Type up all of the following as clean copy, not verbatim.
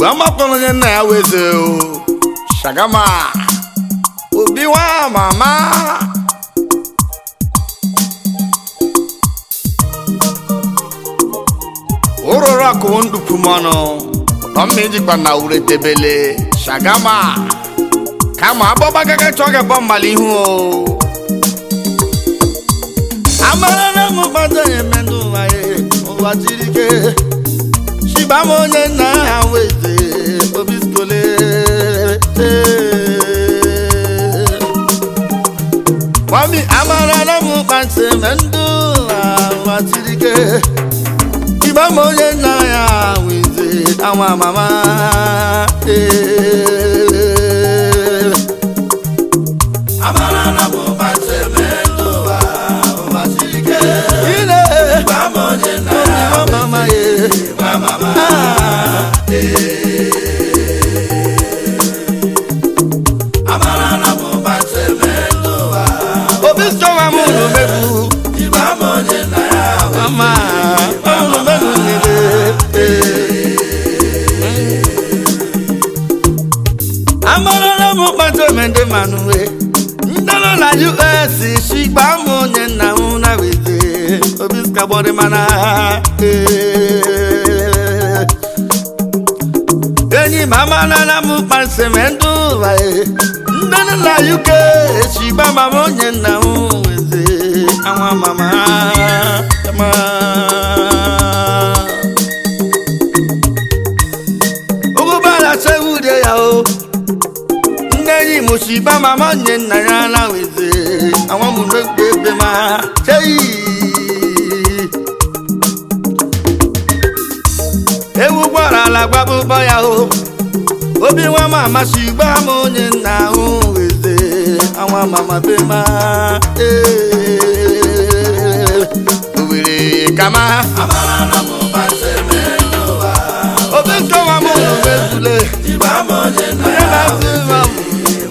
Igbo Ama Eze Shagama Ama Mama Orora Kundu Pumano Omijikwa na uretebele Shagama Kama ababa gaga choge bombalihu Amara mubada yemendu wae Owatirike Shibamo na weze Obisco Wami amara mubada mendu Owatirike Shibamo na weze Awa mama Amara mubada mendu Owatirike Shibamo na mama Amara mubada mendu Obisco amunu mebu Shibamo na mama Amara mubada mende manue Ndalo na US Shibamo na una weze Obisco body mana Eni mama na mubada mendu Ndalo na UK Shibamo na weze Awa mama Ogubala sewude yao Neni mushiba mama na yana weze Awa munebebe ma Chei Ewu gwara la gwabu baya o Obi wa mama Shibamo na weze Awa mama bema Kama Amara mubada mendu Obisco amunu mezule Shibamo na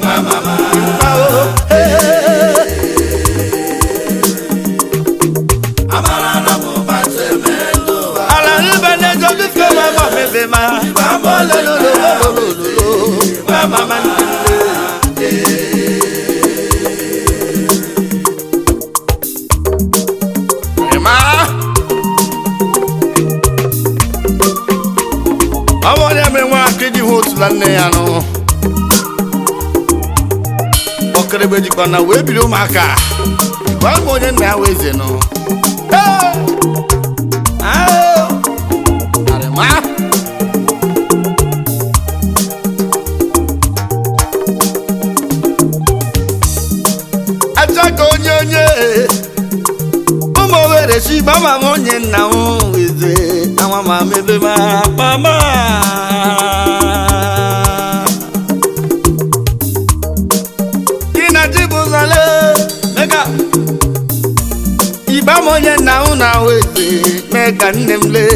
mama Amara mubada mendu Ala ibene Obisco mama bema Shibamo mama Lane ya no Okerebe jikwa na we biri umaka Igbo Ama na Eze no Arema Achaka onye Umo were Shibamo na Eze Awa mama ebe mama Shibamo na weze Mega nnemle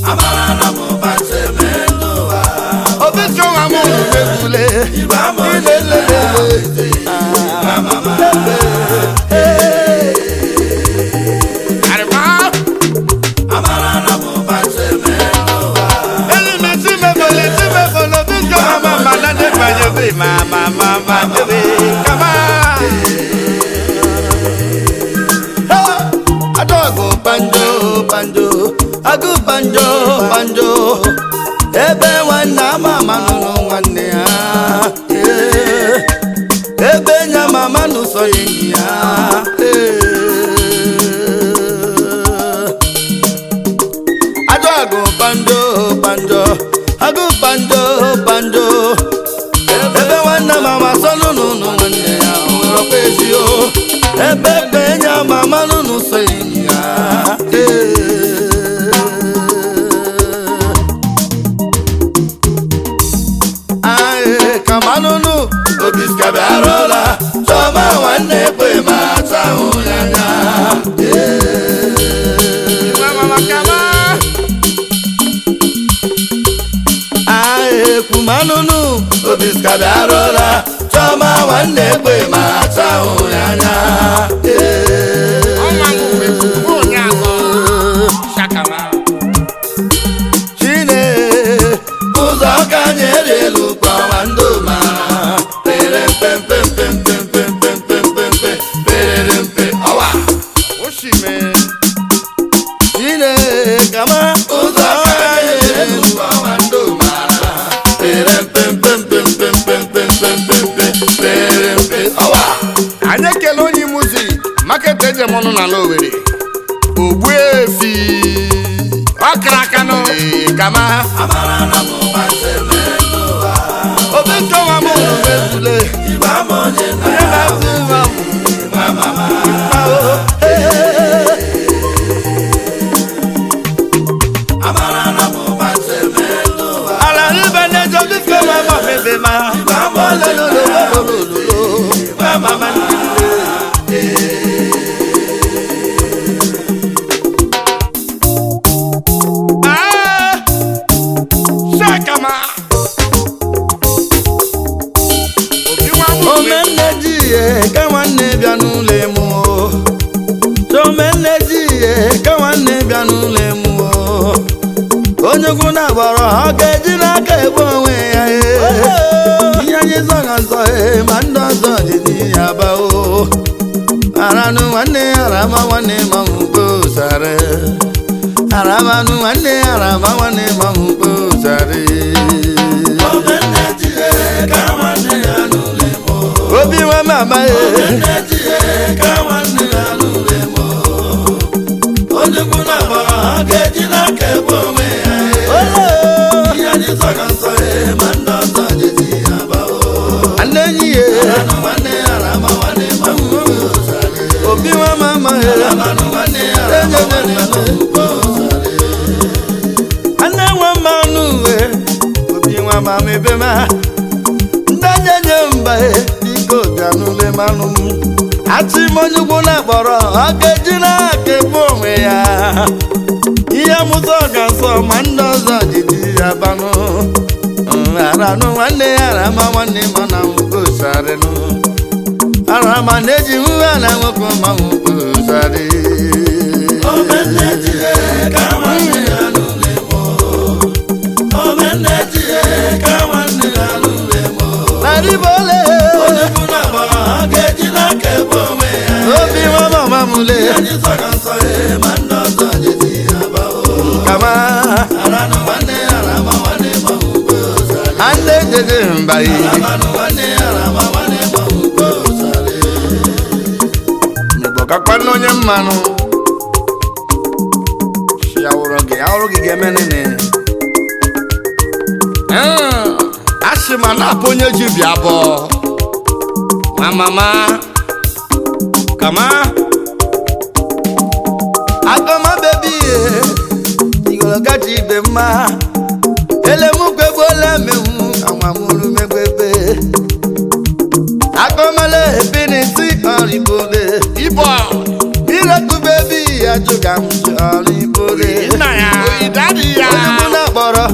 Amara mubada mendu Obisco amunu mezule Shibamo na weze Mama Arema Amara mubada mendu Elimeti mebole Obisco mama na nefaye mama Kama Adogo banjo Agu banjo Ebe wana mama no wane ya Ebe nya mama no so ya Adogo banjo Agu banjo Ebe wana mama so no wane ya Ropezio Ebe nya mama no so ya Kamanunu Obisco biarola Choma wane kwe mata unyanya Mama kama Kumanunu Obisco biarola Choma wane kwe mata unyanya enyi music market ejemonụ na Owerri Ogbuefi ọkara no kama Obisco wa mo mezule Igbo Ama Eze ala ibene Obisco wa mo mezema Igbo Ama Eze onye ukwu na-agbọrọ ọ ga-eji n'aka egbu onwe ya ihe anyị zọrọ nsọ ma ndị ọzọ jiji ya bao aranụ nwanne ya arama nwanne ma mgbe osare aramanụ nwanne ya arama nwanne ma mgbe osare obi nwa mama onye ukwu na-agbọrọ ọ ga-eji n'aka egbu onwe ya obi nwa mama anne nwa mmanụ uwe obi nwa mama ebe ma ndị nye mba biko bịa n'ule manụ m achị m onye ugwu na-akpọrọ ọ ga-eji n'aka egbu onwe ya ihe mụta ọgasọ ma ndị ọzọ jiji ya banụ aranụ nwanne ya arama nwanne ma na mkposarịnụ arama na-eji uwe na nwoke ma mkposarị narịbole obi nwa mama mule kama ande jeje mbai nebokakwana onye mmanụ awụrụ gị ga-emenene asị ma na-apụ onye ji bịa bọ ma mama kama agọma bebi igologachi ibe mma elemugwegbola mewu anwamuru megbebe agọmale ebinisi ọrịbole Ibo ireku bebi ajụga m ọrịbole onye mụ na-akpọrọ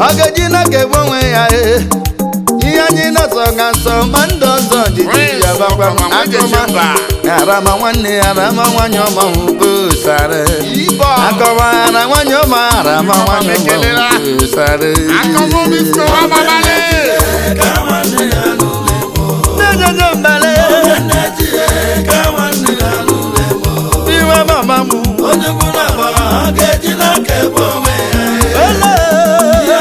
ọ ga-eji na ga-egbu onwe ya ihe anyị na-asọ ga nsọ ma ndị ọzọ jiji ya bakwa agọma arama nwanne arama nwanyị ọma mkposare akọma ara nwanyị ọma arama nwanyị ọma mkposare Obisco wa babale nejojo mbale iwe mama mụ onye mụ na-agbara ọ ga-eji n'aka egbu onwe ya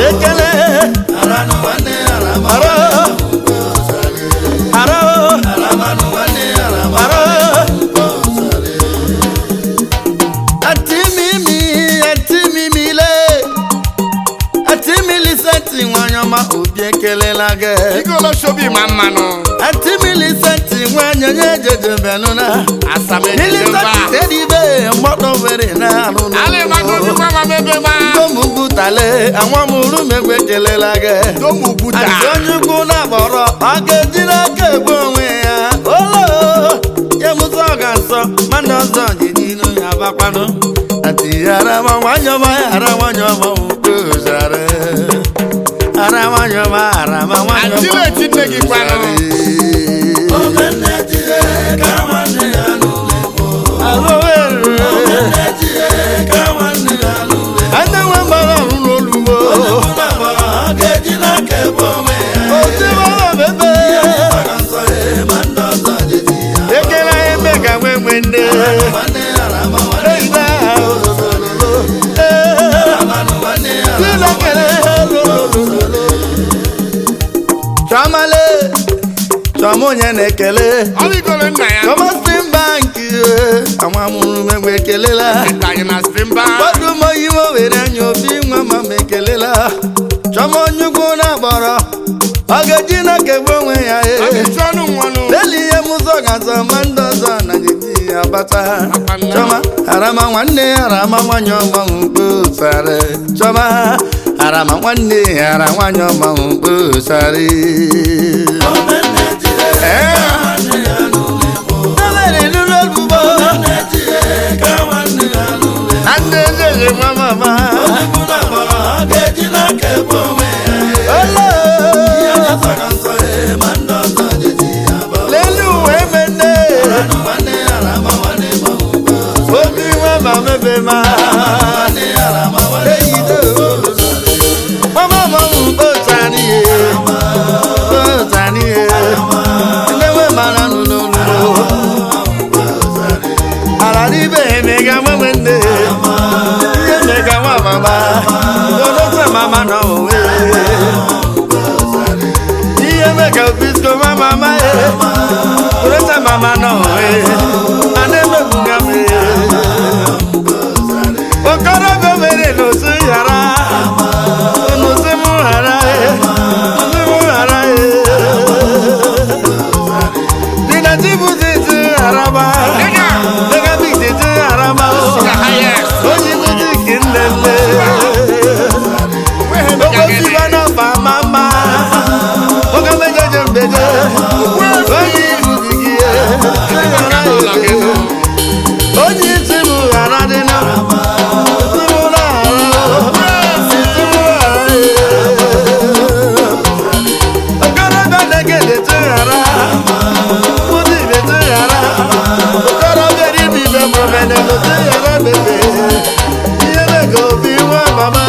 ekele atimili nwanyọma obi ekelela gị igolo shobi ma mmanụ atimili nwanyị onye jejebenụna asamilisetibe mgbọdọ were na-arụ n'omugutale anwamụrụ megbe kelela gị ati onye ugwu na-akpọrọ ọ ga-eji n'aka egbu onwe ya olo ya mụta ọ ga-nsọ mana ọzọ jijinu ya bakwanụ ati arama nwanyọma mkposare arama nwanyọma Ati nne gị kwanụ ande nwe mara ọrụ n'olugbo otibebe ekele anyị eme ka nwe ndị chamale chọma onye na-ekele Ọ bigoro nna ya. chọma Stream Bank anwa mụrụ megbe ekelela Nta anyị na Stimba. gbọdụ m oyibo were anya obi nwa ma m ekelela chọma onye ugwu na-agbọrọ ọ ga-eji na kegbe onwe ya Ọ bụ ọnụ nwanụ. leli ihe m ụzọ ga-azọ ma ndị ọzọ na jeji ya bata chọma arama nwanne arama nwanyị ọma mkposarị chọma arama nwanne ara nwanyị ọma mkposarị ndị eze nwa mama lelu uwe mene obi nwa ma mebe ma mama mama kpotaniye ndị nwe mara nụ n'olu ala n'ibe emega nwe nne ihe mega nwa mama olóṣè mama nọ òwe ihe mega Obisco nwa mama olóṣè mama nọ òwe ana-emebuga m okorobịa mere n'osi yara n'osi m ghara dị na jibuzi ti haraba megabiti haraba onye muzik nlele okosiba na ba mama oge mejeje mbeje onye muzik onye isi m ghara dị na okorobịa na-egede tụghara ihe mega obi nwa mama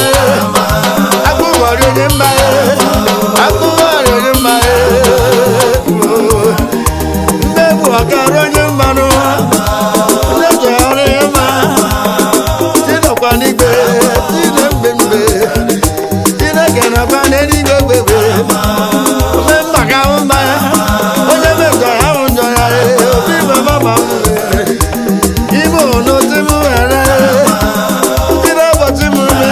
akpụghọrị onye mma mmegbu ọkara onye mmanụ ndegharị mma tinọkwa n'igwe tine mgbe tineke nakwa n'eluigwe gbegbe ome maka ahụ mma onye mejọ ya ahụ njọ ya obi mama ma Igbo n'otu m ghara ndị n'ụbọchị m ume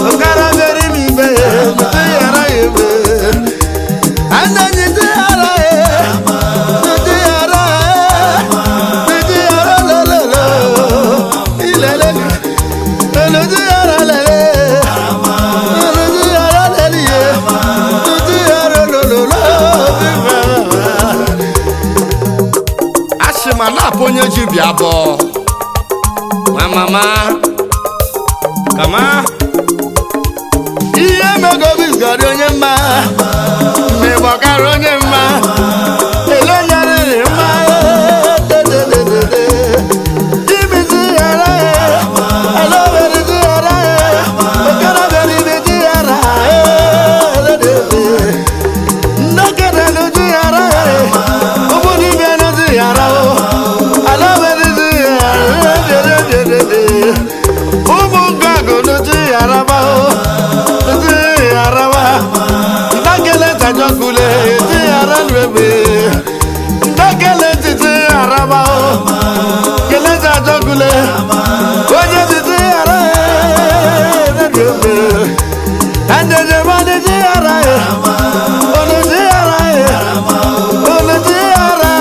ọkara mere m ibe ndị ghara ya ebe anaghị ndị ghara lelelo ilele ndị ghara lele ndị ghara leliye ndị ghara lololo Asị ma na-apụ onye ji bịa bọ. Nwa mama. Kama. ihe mega Obisco dị onye mma mmegbakarị onye mma ele nyarịrị mma imizi ghara ala oberizi ghara okorobịaribeji ghara nnekereluji ghara ụmụdibịa nozi ghara ala oberizi ghara ụmụ ngagụ nozi ghara ndakele tajọkule ti ara nrebe ndakele titi araba kele tajọkule onye titi ara nrebe anjeje mani ti ara onu ti ara onu ti ara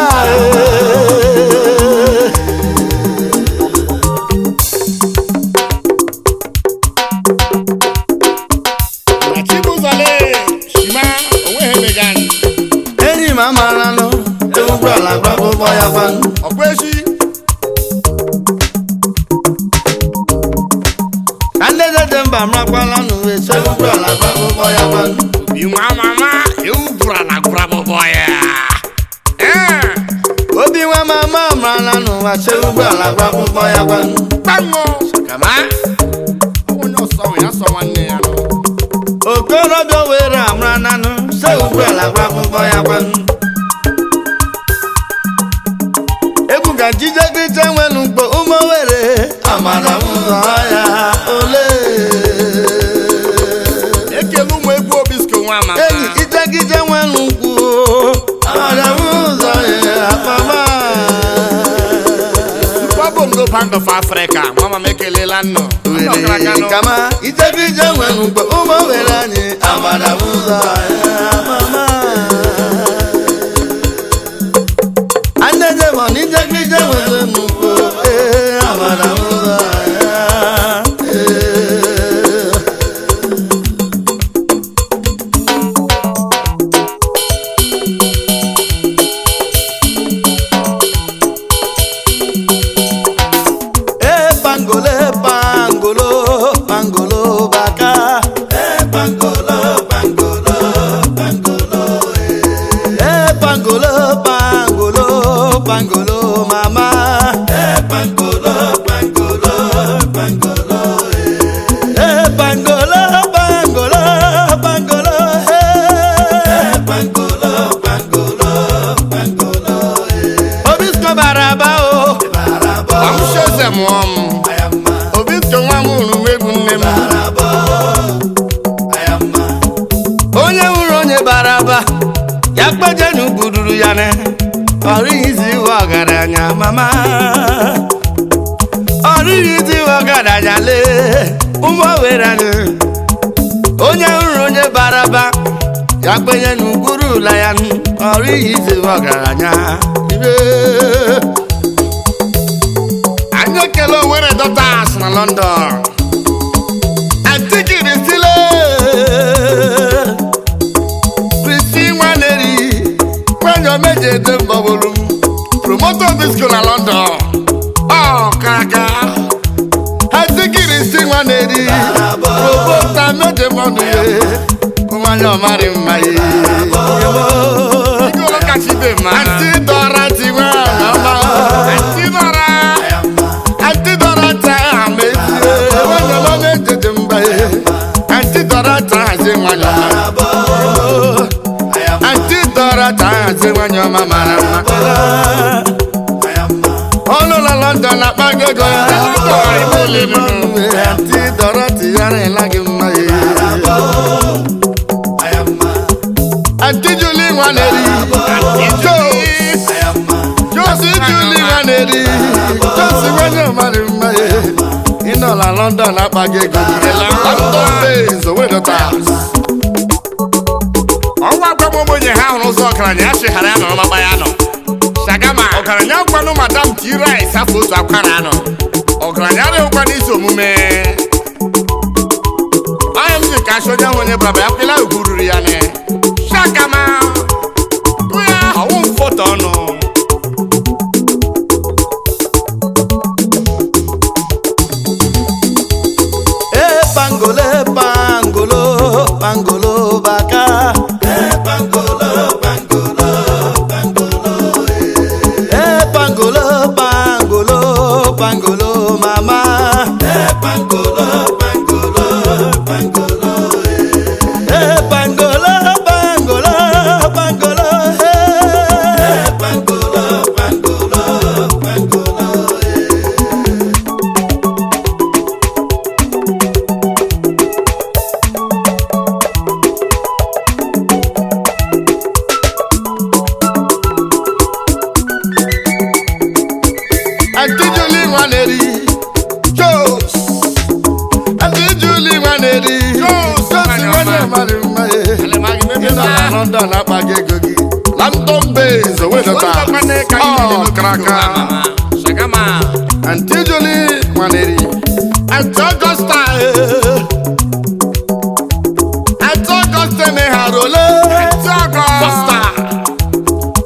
enyi m amara nụ ewugbala gbapụbọ ya gbanụ Ọkweshi. ka ndị dede mba mrakwala n'uwe ewugbala gbapụbọ ya gbanụ Obi nwa mama ewu bụra na gbụrabụbọ ya. obi nwa mama amara n'ụwa ewugbala gbapụbọ ya gbanụ Kpango. Kama. Onye ọsọ ya sọ nwanne ya nọ. okorobịa were amara nanụ ewugbala gbapụbọ ya gbanụ egwu ka jijegije nwelu mkpo ụmụ were amara ụzọ ya ole Ekele ụmụ egwu Obisco nwa mama. enyi ijegije nwelu mkpu amara land of Africa. Mama mekelela nno. Kama ije nwe mgbe ụmụ were anyị amara ụzọ mama. Anenye mo ije nwe mgbe amara ụzọ Bangolo baka bangolo mama bangolo Obisco baraba o Amshose mom Obisco nwamuru megbu nne m onye nwụrụ onye baraba ya kpeje n'ugbururu ya ne ọrịghịzi iwe ọgaranya mama ọrịghịzi iwe ọgaranya lee ụmụ were anyị onye nwụrụ onye baraba ya kpenye n'ugwuru ụlọ ya ọrịghịzi iwe ọgaranya ibe anyị ekele Owerri Daughters na London. Antigidi stile Prisi nwaneri kwenye omeje de mbọbụrụ Promoter Obisco na London. Oh, kaka. Antigidi sti nwaneri Promoter meje mbọbụrụ Kumanya omari mmaye Igolo kachibe ma. Anti Dora tiwa mama Anti Dora. Anti Dora ta amezi Kwenye omeje de mbaye Anti Dora ta hazi mwanya Anti Dora ta hazi mwanya mama Ono la London na pagego Anti Dora ti yare lagi mmaye Anti Julie nwaneri Josi Julie nwaneri Josi mwanya mmaye Ino la London na pagego London days Owerri Daughters Ọnwa agbamomonye ha hụrụ ụzọ ọgaranya ya chịghara ya nọrọ mama ya nọ. Shagama ọgaranya nkwanụ madam T-Rice afọ otu akwara anọ. Ọgaranya arịghịkwa n'isi omume. Onye m si ka achọ onye ahụ onye baba ya kwela ugwu ruru ya ne. Shagama ya ọwụ mfọtọ ọnụ. Bangolo baka bangolo mama bangolo Anti Julie nwaneri Anti Julie nwaneri Josi nwanne mmadụ mmaye Ịnọ na London akpaghị ego gị London base Owerri Daughters kraka Shagama Anti Julie nwaneri Anti Augusta meharole Augusta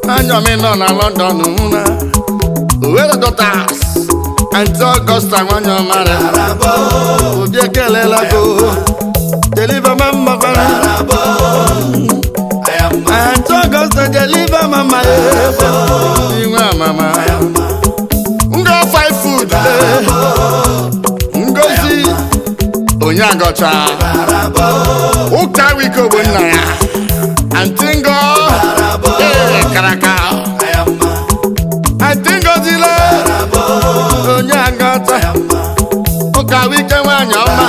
Anya m nọ na London hụna Owerri Daughters Anti Augusta nwanyị ọmara obi ekelela go deliver mama fara Anti Augusta deliver mama inwe mama ngo 5 food ngozi onye agọcha ụka wiko bụ nna ya Anti ngo karaka Anti ngozile onye agọcha ụka wike nwanyị ọma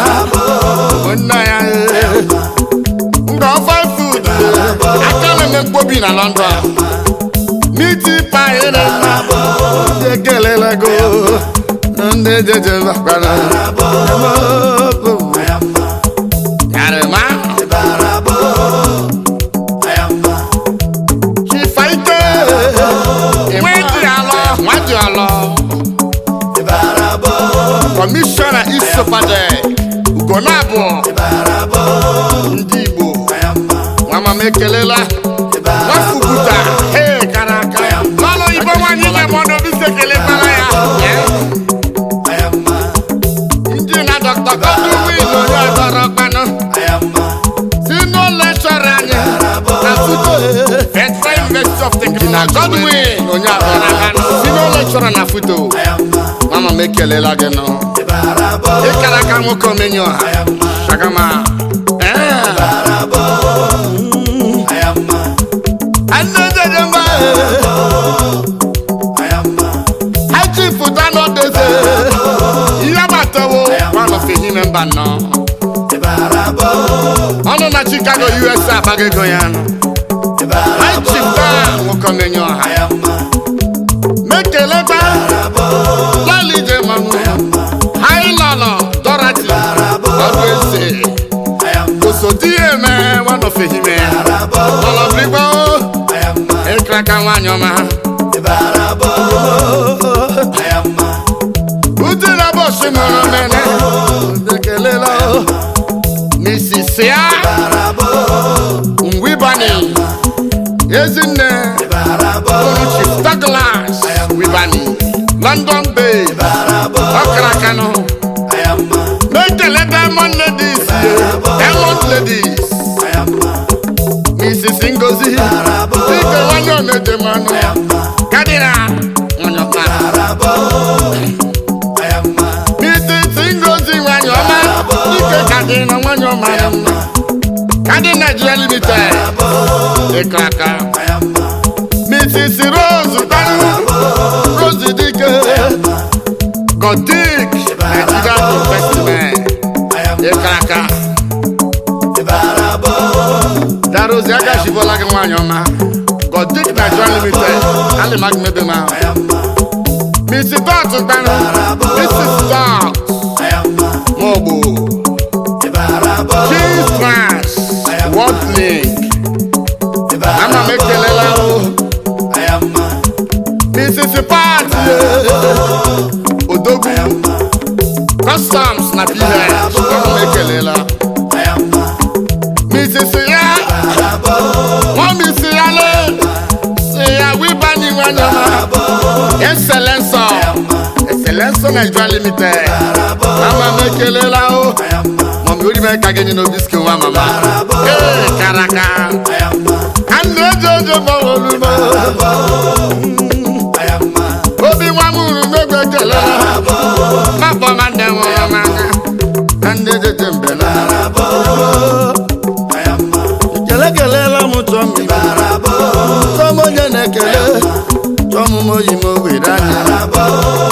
bụ nna ya ngo 5 food akala m mkpobi na London miti pie na ekelela go ndị jeje bakwana yarema chifaite mwadi alo Commissioner Isopade Ugonabo ndị Igbo mama mekelela wafukuta hey karaka lolo Igbo nwanyị nye mono bise kelekala ya ndị na Dr. Godwin onye adọrọ kpano sino lecturer anyị na Futo Federal University of Technology Godwin onye adọrọ kpano sino lecturer na Futo mama mekelela gị no ikaraka nwoke omenyo ha shagama member no ono na Chicago USA bagego yano I chief down wo komenyo ha mekeleba lali je manu hai lolo Dorothy always say so me one of him lolo bribo e kraka wanyo ma Udina boshi mono mene dekelela Mrs. Ya Wibani Ezinne Chief Douglas Wibani London Bay Okrakano Mekele Diamond Ladies Diamond Ladies Mrs. Ngozi Ike wanyo medemano Kadira Wanyo Kadina wanyo mama Kadina Nigeria Limited Ekaka Mrs. Rose Rose Dike Godik Nigeria Investment Ekaka Darozi aga shibola gị wanyo ma Godik Nigeria Limited Ali magmebe ma Mrs. Dot Mrs. Dot Mobo Cheese Class World Link Ama mekelela o Mrs. Party Odogu Customs na PH Ama mekelela Mrs. Ya Mrs. Yale Siya Wibani Wanyama Excellence Nigeria Limited Ama mekelela o Uri me kage ni Obisco wa mama eh karaka ande jojo bawoluma obi wa muru megbekele ma bo ma de won ma ande jojo mbela kele la mu to mi so mo je ne kele to mu mo yi mo we dani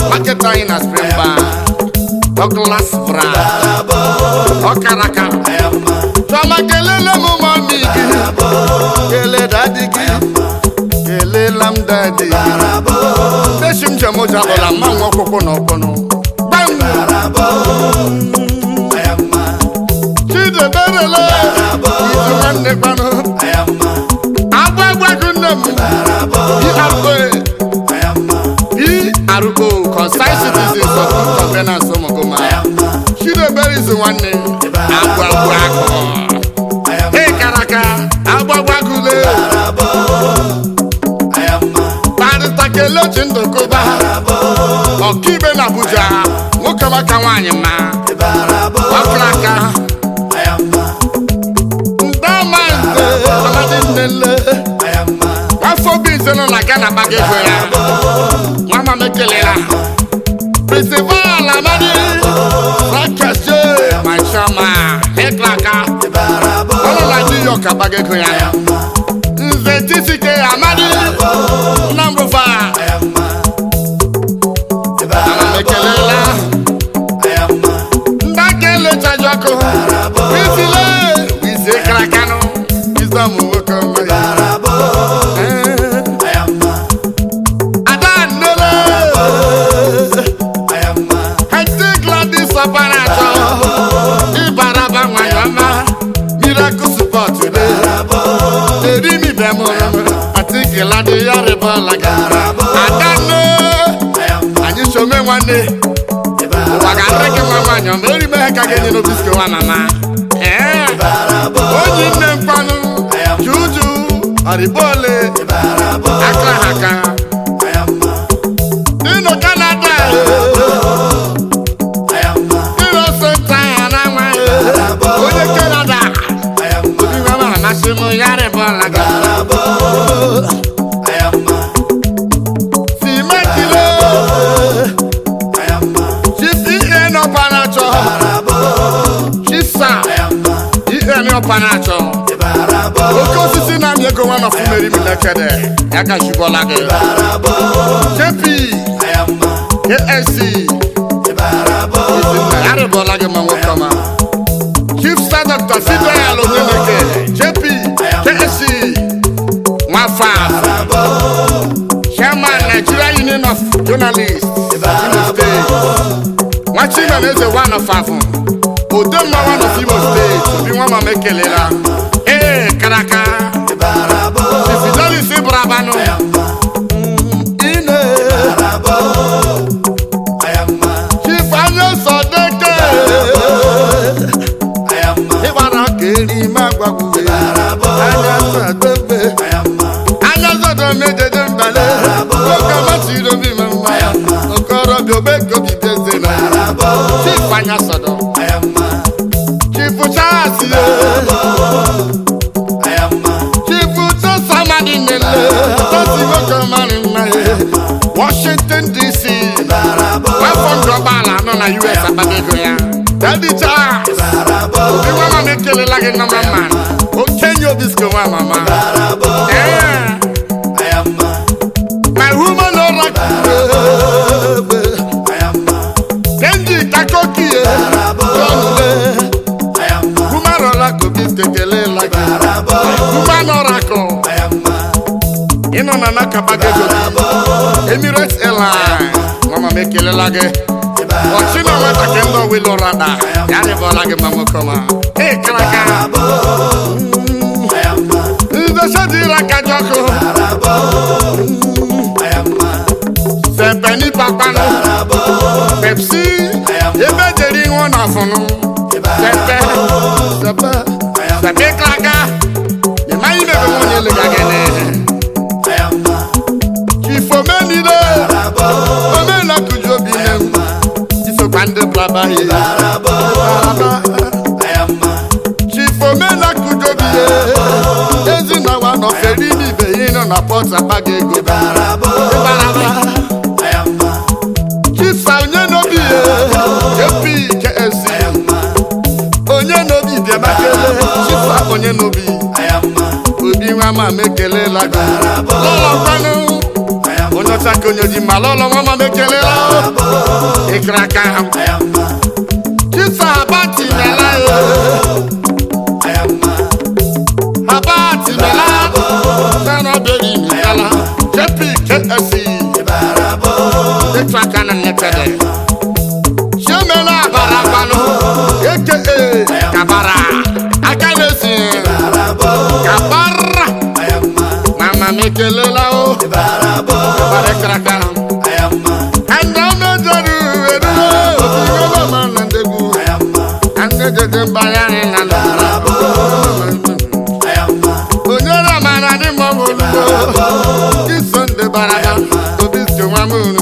market in a spring bar Douglas Bra Okaraka Toma kelele mu mami Kele daddy Kele lam daddy Deshim jamo jabo la mango koko no kono Bang Chide berele Izu mande kwano Abwa kunamu Aruko concise citizens of governance Omogoma Chide berizu nwanne Agwa Hey karaka Agwa kule Barista kele chindokoba Okibe na Abuja Mukabaka wanye ma Okraka Ndamanze Amadinele Afobizeno na Ghana bagego ya Mama mekelela Principal Amadi Rakashe My Chama Heklaka Ono la New York bagego ya Nze Tisike Amadi Number 5 Mama mekelela Ndakele chajoko Wisile Wise krakano Wisamu wakama gị adanne anyị some nwanne ụwa ga-arị gị nwa nwaanyị ma erime ha ka gị nye n'Obisco nwa mama onye nne mkpanụ juju ọrịbole aka ha aka ịnọ Canada ịnọ senta ya na nwa onye Canada obi nwa mama masị m ya rịbọla gị Panacho oke osisi na ego nwa nọ fumeri milekede ya ka jibola gị JP KSC ya rịbọla gị ma nwoke ọma Chief Star Dr. Fidel Onyeneke JP KSC Nwafa Chairman Nigeria Union of Journalists Imo State Nwachima na eze one of Afun Odemma one of Imo State Obi nwa mama ekelela karaka Fidelis Brabano ine Chief Anya Sodeke Ibara keri magwagwe Anya Sodeke Anya Sodeke dede mbale Oka matiro bi mama Okoro bi obeko bi dezena Chief Anya Sodeke Washington DC Wafon global no na US abadego ya Daddy Charles Obi mama mekele lagi na mama Okenyo Obisco wa mama My woman oracle Kenji Takoki Woman oracle Bistekele lagi Woman oracle Ino na nakabagego Emirates Airline Mama mekele lage Ochino weta kendo wilo rada Yari bolage mama koma Kraka Izo shadira kajoko Sepeni papano Pepsi Ebe jeri ngona funu Sepe kraka Yema ime bemo nyele gagene Bande blaba he Chifomena kudobiye Ezi na wano feri mi beino na pota bagego Chifa onye nobiye Kepi KSC Onye nobi bia makele Chifa onye nobi Obi mama mekele lago Lolo kwanu Onyo tako onyo di malolo mama mekele la Ikraka Chisa abati mela Abati mela Sana beri mela Jepi KSC Ikraka na nekede Shemela barabano Eke Kabara Akanesi Kabara Mama mekele la o Kabara kraka Onyera mana ni mo Obisco nwa mu